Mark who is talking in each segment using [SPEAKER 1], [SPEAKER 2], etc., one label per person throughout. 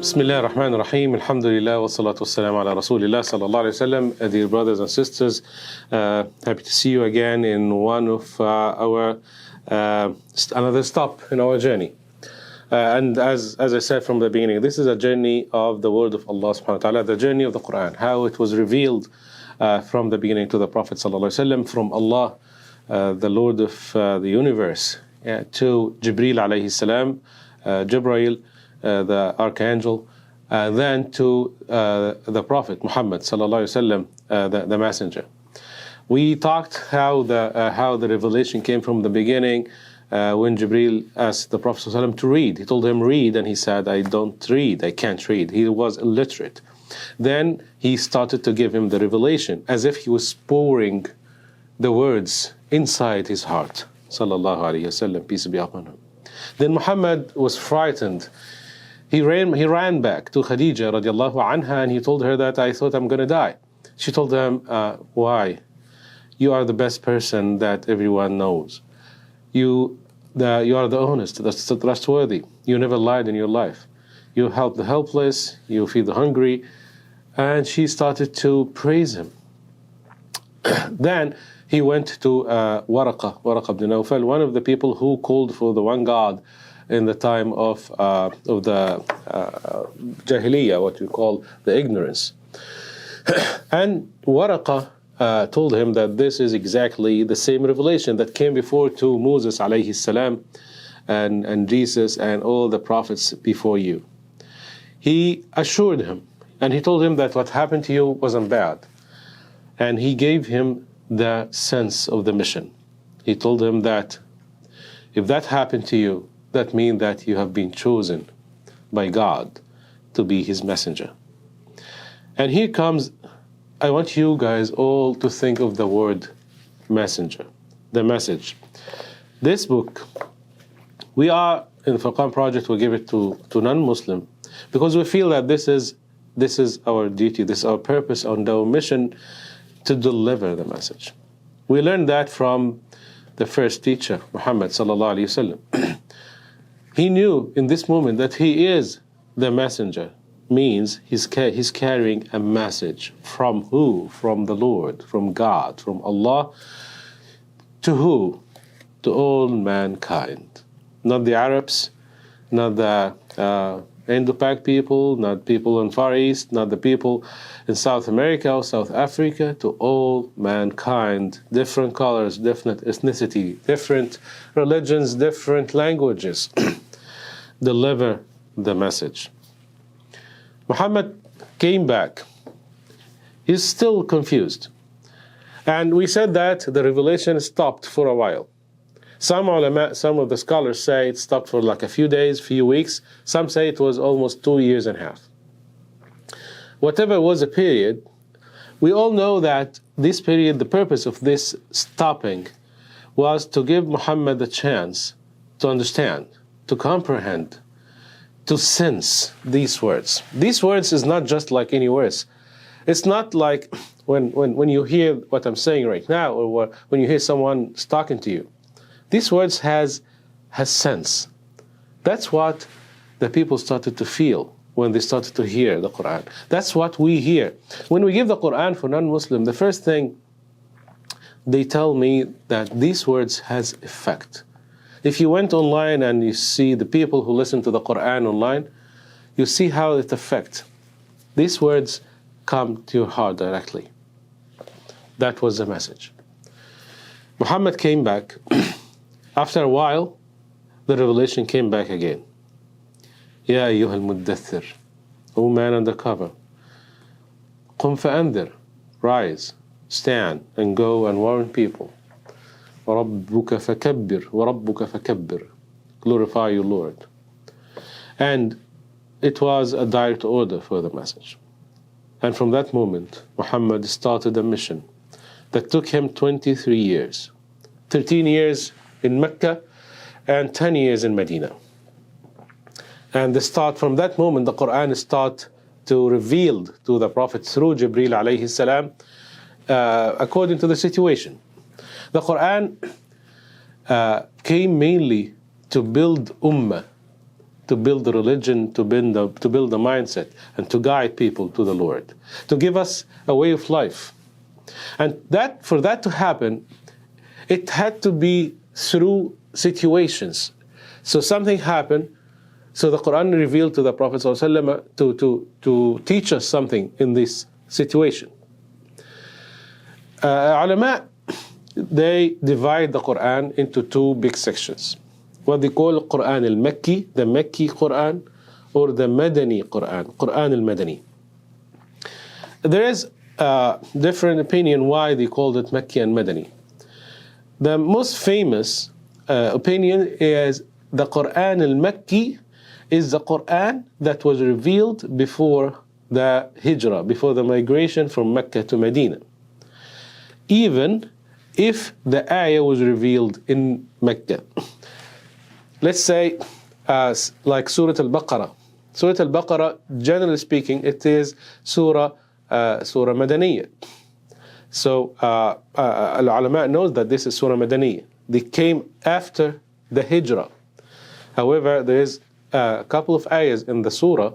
[SPEAKER 1] Bismillah ar-Rahman ar-Rahim, alhamdulillah, wa salatu wassalam ala rasulillah sallallahu alayhi wa sallam. Dear brothers and sisters, happy to see you again in one of our another stop in our journey. And as I said from the beginning, this is a journey of the word of Allah subhanahu wa ta'ala, the journey of the Quran, how it was revealed from the beginning to the Prophet sallallahu alayhi wa sallam, from Allah, the Lord of the universe, to Jibreel alayhi salam, Jibreel, the archangel, then to the Prophet Muhammad sallallahu alaihi wasallam, the messenger. We talked how the revelation came from the beginning when Jibreel asked the Prophet sallallahu alaihi wasallam to read. He told him read, and he said, "I don't read, I can't read." He was illiterate. Then he started to give him the revelation as if he was pouring the words inside his heart. Sallallahu alaihi wasallam, peace be upon him. Then Muhammad was frightened. He ran back to Khadija radiallahu anha, and he told her that I thought I'm going to die. She told him, why? You are the best person that everyone knows. You are the honest, the trustworthy. You never lied in your life. You help the helpless, you feed the hungry. And she started to praise him. Then he went to Waraqah ibn Nawfal, one of the people who called for the one God in the time of the Jahiliyyah, what we call the ignorance. And Waraqah told him that this is exactly the same revelation that came before to Moses alayhi salam and Jesus and all the prophets before you. He assured him, and he told him that what happened to you wasn't bad. And he gave him the sense of the mission. He told him that if that happened to you, that means that you have been chosen by God to be His messenger. And here comes, I want you guys all to think of the word messenger, the message. This book, we are in the Al-Furqaan project, we give it to non-Muslim because we feel that this is our duty, this is our purpose and our mission to deliver the message. We learned that from the first teacher, Muhammad sallallahu alaihi wasallam. He knew in this moment that he is the messenger, means he's carrying a message from who? From the Lord, from God, from Allah. To who? To all mankind. Not the Arabs, not the Indo-Pak people, not people in Far East, not the people in South America or South Africa, to all mankind, different colors, different ethnicity, different religions, different languages. Deliver the message. Muhammad came back. He's still confused. And we said that the revelation stopped for a while. Some ulama, some of the scholars say it stopped for like a few days, few weeks. Some say it was almost 2 years and a half. Whatever was the period, we all know that this period, the purpose of this stopping was to give Muhammad the chance to understand, to comprehend, to sense these words. These words is not just like any words. It's not like when you hear what I'm saying right now, or when you hear someone talking to you. These words has sense. That's what the people started to feel when they started to hear the Quran. That's what we hear. When we give the Quran for non-Muslim, the first thing they tell me that these words has effect. If you went online and you see the people who listen to the Quran online, you see how it affects. These words come to your heart directly. That was the message. Muhammad came back. After a while, the revelation came back again. Ya ayyuhal muddathir, O man under cover. Qum fa'andir, rise, stand, and go and warn people. وَرَبُّكَ فَكَبِّرْ وَرَبُّكَ فَكَبِّرْ. Glorify your Lord. And it was a direct order for the message. And from that moment, Muhammad started a mission that took him 23 years. 13 years in Mecca and 10 years in Medina. And from that moment, the Quran start to reveal to the Prophet through Jibreel alayhi salam, according to the situation. The Quran came mainly to build ummah, to build the religion, to build the mindset, and to guide people to the Lord, to give us a way of life. And for that to happen, it had to be through situations. So something happened, so the Quran revealed to the Prophet ﷺ to teach us something in this situation. Ulama, they divide the Quran into two big sections. What they call Quran al-Makki, the Makki Quran, or the Madani Quran, Quran al-Madani. There is a different opinion why they called it Makki and Madani. The most famous opinion is the Quran al-Makki is the Quran that was revealed before the Hijrah, before the migration from Mecca to Medina. Even if the ayah was revealed in Mecca. Let's say like Surah Al-Baqarah. Surah Al-Baqarah, generally speaking, it is Surah Madaniyah. So Al-Ulama knows that this is Surah Madaniyah. They came after the Hijrah. However, there is a couple of ayahs in the surah,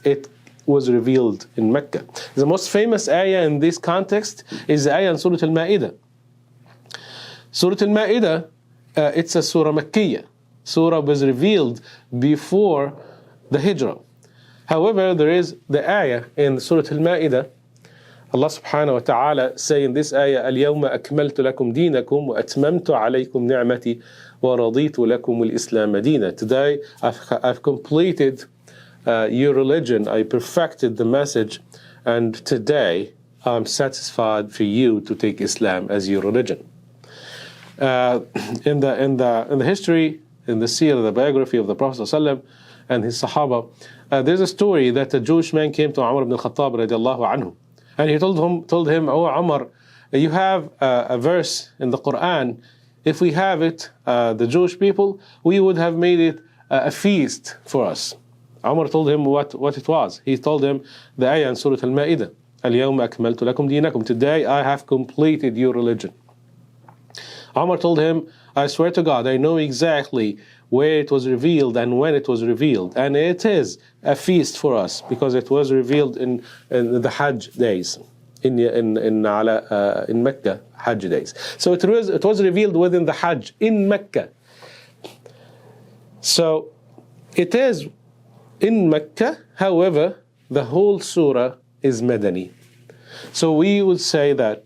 [SPEAKER 1] it was revealed in Mecca. The most famous ayah in this context is the ayah in Surah Al-Ma'idah. Surah Al-Ma'idah, it's a surah Makkiyah. Surah was revealed before the Hijrah. However, there is the ayah in Surah Al-Ma'idah, Allah subhanahu wa ta'ala say in this ayah, اليوم أكملت لكم دينكم وأتممت عليكم نعمتي ورضيت لكم الإسلام دينا. Today I've completed your religion, I perfected the message, and today I'm satisfied for you to take Islam as your religion. In the history, in the seerah, the biography of the Prophet ﷺ and his Sahaba, there's a story that a Jewish man came to Umar ibn al-Khattab radiallahu anhu, and he told him, "Oh Umar, you have a verse in the Quran. If we have it, the Jewish people, we would have made it a feast for us." Umar told him what it was. He told him the ayah in Surah Al-Ma'idah, اليوم أكملت لكم دينكم. Today I have completed your religion. Umar told him, I swear to God, I know exactly where it was revealed and when it was revealed, and it is a feast for us because it was revealed in the Hajj days, in Mecca Hajj days. So it was revealed within the Hajj in Mecca. So it is in Mecca. However, the whole surah is Madani. So we would say that,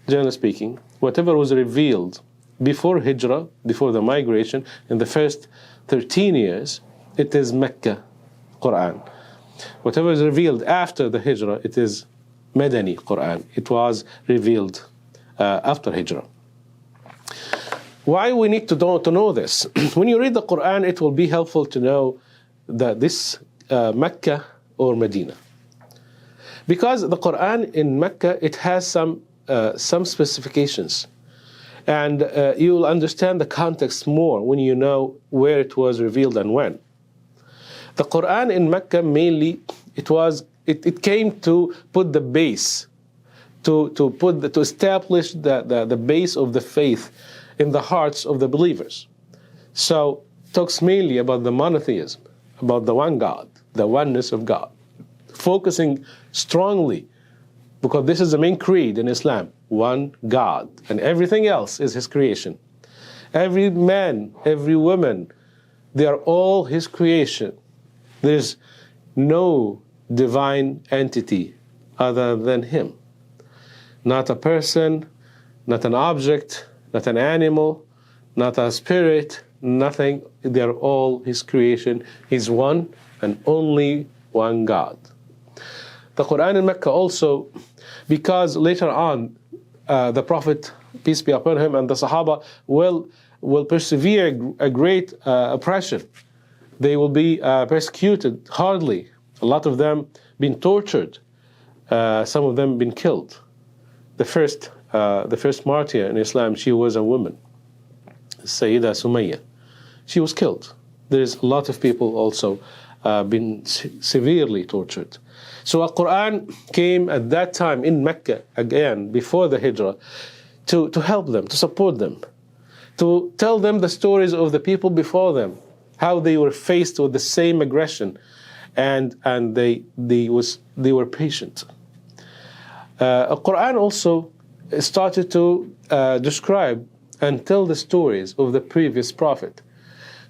[SPEAKER 1] generally speaking, whatever was revealed before Hijrah, before the migration, in the first 13 years, it is Mecca Quran. Whatever is revealed after the Hijrah, it is Madani Quran. It was revealed after Hijrah. Why we need to know this? When you read the Quran, it will be helpful to know that this Mecca or Medina. Because the Quran in Mecca, it has some specifications. And you will understand the context more when you know where it was revealed and when. The Quran in Mecca mainly, it came to put the base, to establish the base of the faith in the hearts of the believers. So it talks mainly about the monotheism, about the one God, the oneness of God, focusing strongly, because this is the main creed in Islam, one God, and everything else is His creation. Every man, every woman, they are all His creation. There's no divine entity other than Him. Not a person, not an object, not an animal, not a spirit, nothing. They are all His creation. He's one and only one God. The Quran in Mecca also, because later on the Prophet, peace be upon him, and the Sahaba will persevere a great oppression. They will be persecuted hardly. A lot of them been tortured. Some of them been killed. The first martyr in Islam, she was a woman, Sayyida Sumayya. She was killed. There is a lot of people also been severely tortured. So Al-Quran came at that time in Mecca, again, before the Hijrah, to help them, to support them, to tell them the stories of the people before them, how they were faced with the same aggression, and they were patient. Al-Quran also started to describe and tell the stories of the previous prophet.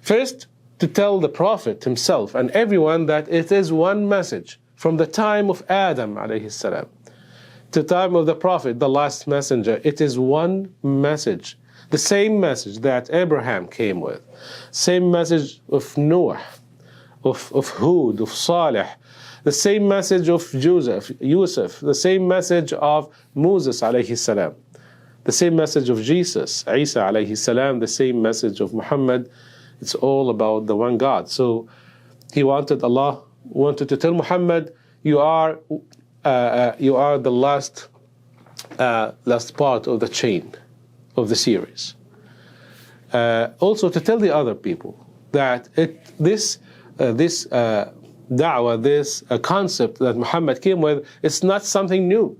[SPEAKER 1] First, to tell the prophet himself and everyone that it is one message from the time of Adam alayhi salam to the time of the prophet, the last messenger. It is one message, the same message that Abraham came with, same message of Noah, of Hud, of Salih, the same message of Yusuf, the same message of Moses alayhi salam, the same message of Jesus, Isa alayhi salam, the same message of Muhammad. It's all about the one God. So Allah wanted to tell Muhammad, you are the last part of the chain of the series. Also to tell the other people that this da'wah, this concept that Muhammad came with, it's not something new.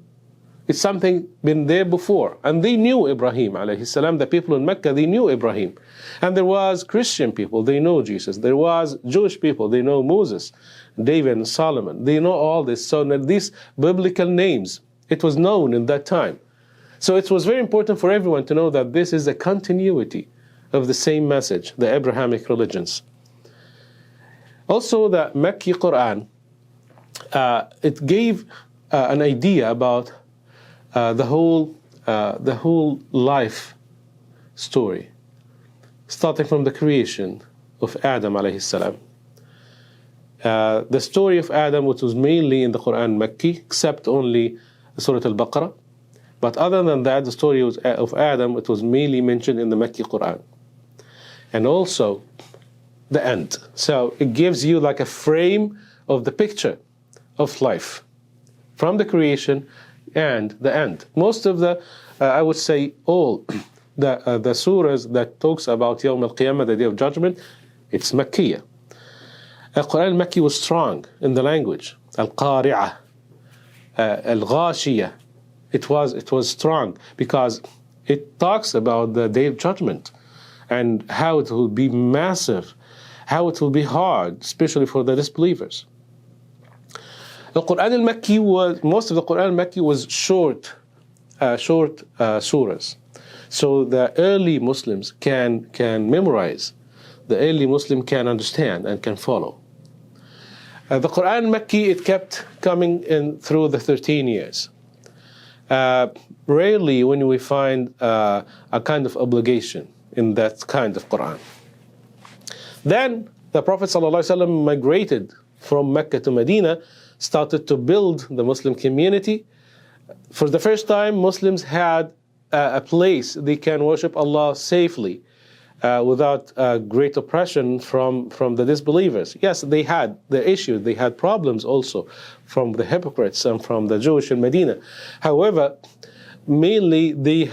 [SPEAKER 1] It's something been there before. And they knew Ibrahim alayhi salam. The people in Mecca, they knew Ibrahim. And there was Christian people, they know Jesus. There was Jewish people, they know Moses, David and Solomon. They know all this. So these biblical names, it was known in that time. So it was very important for everyone to know that this is a continuity of the same message, the Abrahamic religions. Also, the Mecca Quran, it gave an idea about the whole life story, starting from the creation of Adam alayhi salam. The story of Adam, which was mainly in the Quran Makki, except only Surah Al-Baqarah. But other than that, the story of Adam, it was mainly mentioned in the Makki Quran. And also the end. So it gives you like a frame of the picture of life from the creation and the end. Most of the, I would say all the surahs that talks about Yawm al-Qiyamah, the Day of Judgment, it's Makkiyah. Al-Quran Makki was strong in the language. Al-Qari'ah, Al-Ghashiyah. It was strong because it talks about the Day of Judgment and how it will be massive, how it will be hard, especially for the disbelievers. The most of the Quran al-Makki was short surahs. So the early Muslims can memorize, the early Muslim can understand and can follow. The Quran Makki, it kept coming in through the 13 years. Rarely when we find a kind of obligation in that kind of Quran. Then the Prophet ﷺ migrated from Mecca to Medina, started to build the Muslim community. For the first time, Muslims had a place they can worship Allah safely without great oppression from the disbelievers. Yes, they had the issues, they had problems also from the hypocrites and from the Jewish in Medina. However, mainly the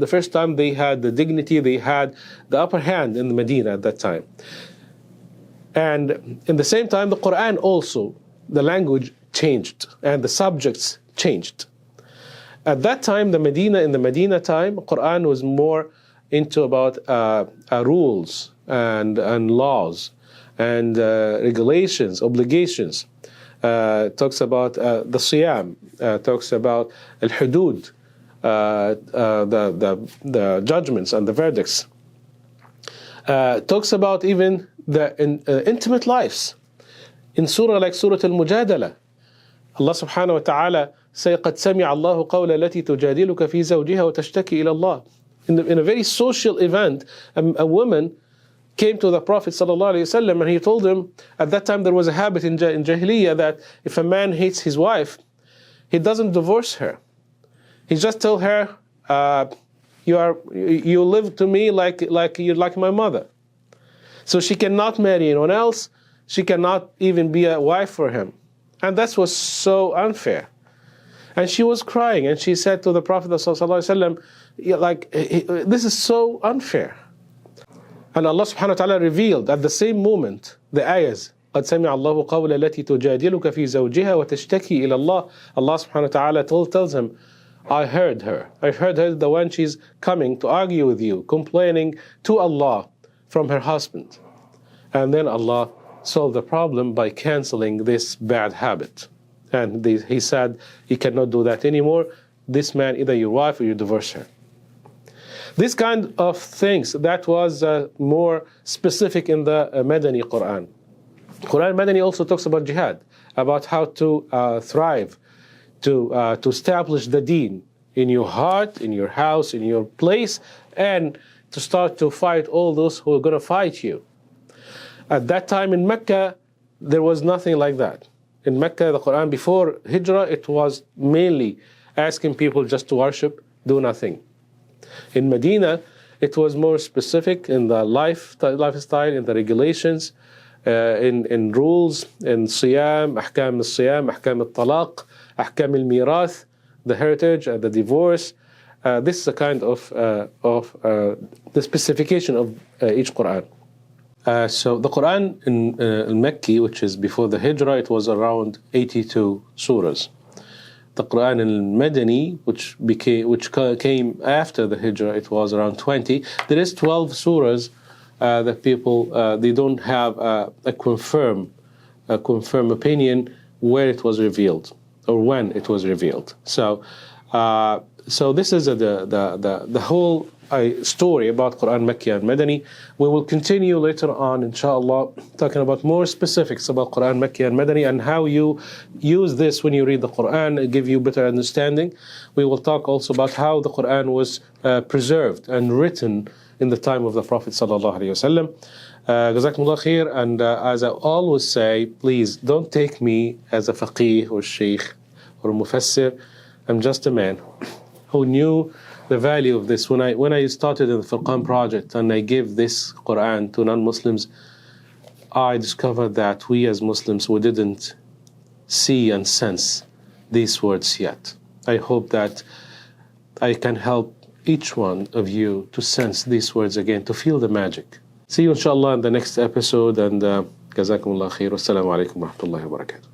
[SPEAKER 1] first time they had the dignity, they had the upper hand in Medina at that time. And in the same time, the Quran also, the language changed and the subjects changed. At that time, in the Medina time, Quran was more into about rules and laws and regulations, obligations. Talks about the Siyam, talks about al-hudud, the judgments and the verdicts. Talks about even the intimate lives. In surah like Surah Al-Mujadala, Allah subhanahu wa ta'ala say, قَدْ سَمِعَ اللَّهُ قَوْلَ الَّتِي تُجَادِلُكَ فِي زَوْجِهَا وَتَشْتَكِي إِلَى اللَّهِ. In a very social event, a woman came to the Prophet ﷺ and he told him, at that time there was a habit in Jahiliyyah that if a man hates his wife, he doesn't divorce her. He just tells her, you live to me like you're like my mother. So she cannot marry anyone else. She cannot even be a wife for him. And that was so unfair. And she was crying and she said to the Prophet ﷺ, this is so unfair. And Allah subhanahu wa ta'ala revealed at the same moment the ayahs, قَدْ سَمِعَ اللَّهُ قَوْلَ الَّتِي تُجَادِلُكَ فِي زَوْجِهَا وَتَشْتَكِي إِلَى اللَّهِ. Allah subhanahu wa ta'ala tells him, I heard her, the one she's coming to argue with you, complaining to Allah from her husband. And then Allah solved the problem by canceling this bad habit. And He said, you cannot do that anymore. This man, either your wife or you divorce her. This kind of things, that was more specific in the Madani Quran. Quran Madani also talks about jihad, about how to thrive, to establish the deen in your heart, in your house, in your place, and to start to fight all those who are going to fight you. At that time in Mecca, there was nothing like that. In Mecca, the Quran before Hijrah, it was mainly asking people just to worship, do nothing. In Medina, it was more specific in the lifestyle, in the regulations, in rules, in Siyam, Ahkam al-Siyam, Ahkam al-Talaq, Ahkam al-Mirath, the heritage and the divorce. This is a kind of the specification of each Quran. So the Quran in Mecca, which is before the Hijrah, it was around 82 surahs. The Quran in Madani, which came after the Hijrah, it was around 20. There is 12 surahs that people they don't have a confirmed opinion where it was revealed or when it was revealed. So this is the whole story about Quran Makki and Madani. We will continue later on, inshallah, talking about more specifics about Quran Makki and Madani and how you use this when you read the Quran, give you better understanding. We will talk also about how the Quran was preserved and written in the time of the Prophet sallallahu alaihi wasallam. Jazakumullah khair, and as I always say, please don't take me as a faqih or sheikh or mufassir. I'm just a man who knew the value of this. When I started in the Al-Furqaan project and I gave this Quran to non-Muslims, I discovered that we as Muslims, we didn't see and sense these words yet. I hope that I can help each one of you to sense these words again, to feel the magic. See you inshallah in the next episode, and Jazakumullah khair. Wassalamu alaikum wa rahmatullahi wa barakatuh.